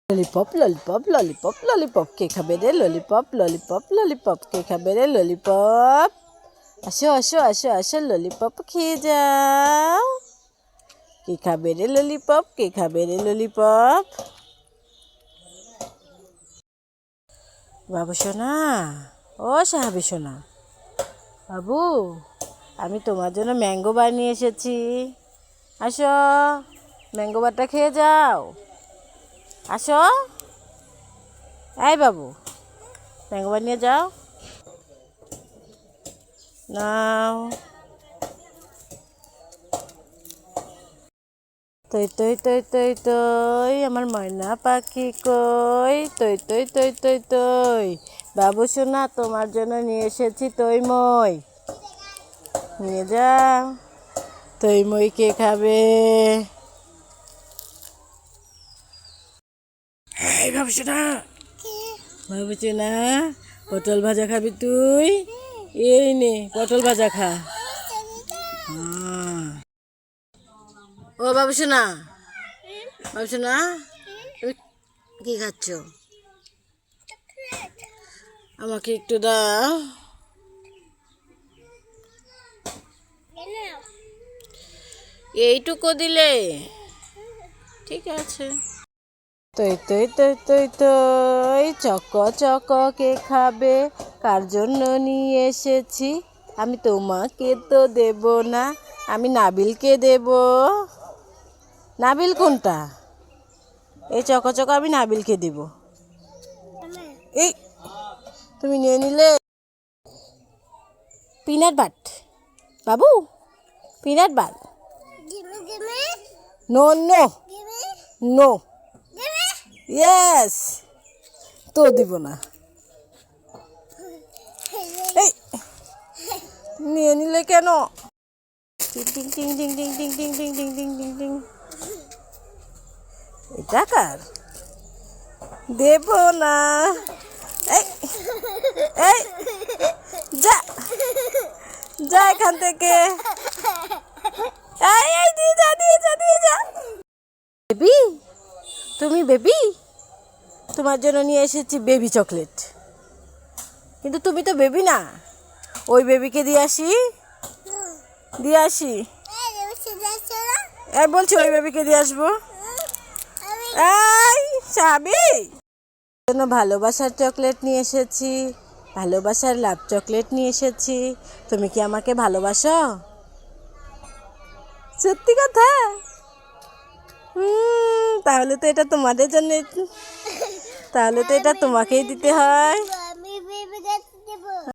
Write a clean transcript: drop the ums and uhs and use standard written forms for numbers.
lollipop lollipop lollipop lollipop কে খাবে রে lollipop lollipop lollipop কে খাবে রে ললিপপ আসো আসো আসো আসো ললিপপ খেয়ে যাও কে খাবে রে ললিপপ কে খাবে রে ললিপপ বাবু সোনা ও সাহাবি সোনা বাবু আমি তোমার জন্য ম্যাঙ্গো বার নিয়ে এসেছি আসো ম্যাঙ্গো বারটা খেয়ে যাও আসো এই বাবু ম্যাঙ্গো বার নিয়ে যাও নাও তৈ তৈ তৈ তৈ তৈ আমার ময়না পাখি কই তৈ তৈ তৈ তৈ তৈ বাবু সোনা তোমার জন্য নিয়ে এসেছি তৈ মই নিয়ে যাও তৈ মই কে খাবে এই বাবু সোনা বাবু সোনা পটল ভাজা খাবি তুই এই নে পটল ভাজা খা ও বাবু সোনা তুমি কি খাচ্ছ আমাকে একটু দাও এইটুকু দিলে ঠিক আছে তৈ তৈ তৈ তৈ তৈ চক চক কে খাবে কার জন্য নিয়ে এসেছি আমি তোমাকে তো দেব না আমি নাবিলকে দেব নাবিল কোনটা এই চক চক আমি নাবিলকে দেব এই তুমি নিয়ে নিলে পিনাট বাট বাবু peanut butter no no no yes তো দিব না এই নিয়ে নিলে কেন টিং টিং টিং টিং টিং টিং টিং টিং টিং টিং টিং টিং এটা কার দেব না এই এই যা যা এখান থেকে এই এই দিয়ে যা দিয়ে যা দিয়ে যা বেবি তুমি বেবি তোমার জন্য নিয়ে এসেছি বেবি চকলেট কিন্তু তুমি তো বেবি না ওই বেবিকে দিয়ে আসি এই বলছি ওই বেবিকে দিয়ে আসবো এই সাবি জন্য ভালোবাসার চকলেট নিয়ে এসেছি ভালোবাসার লাভ চকলেট নিয়ে এসেছি তুমি কি আমাকে ভালোবাসো সত্যি কথা তাহলে তো এটা তোমাদের জন্য তাহলে তো এটা তোমাকেই দিতে হয়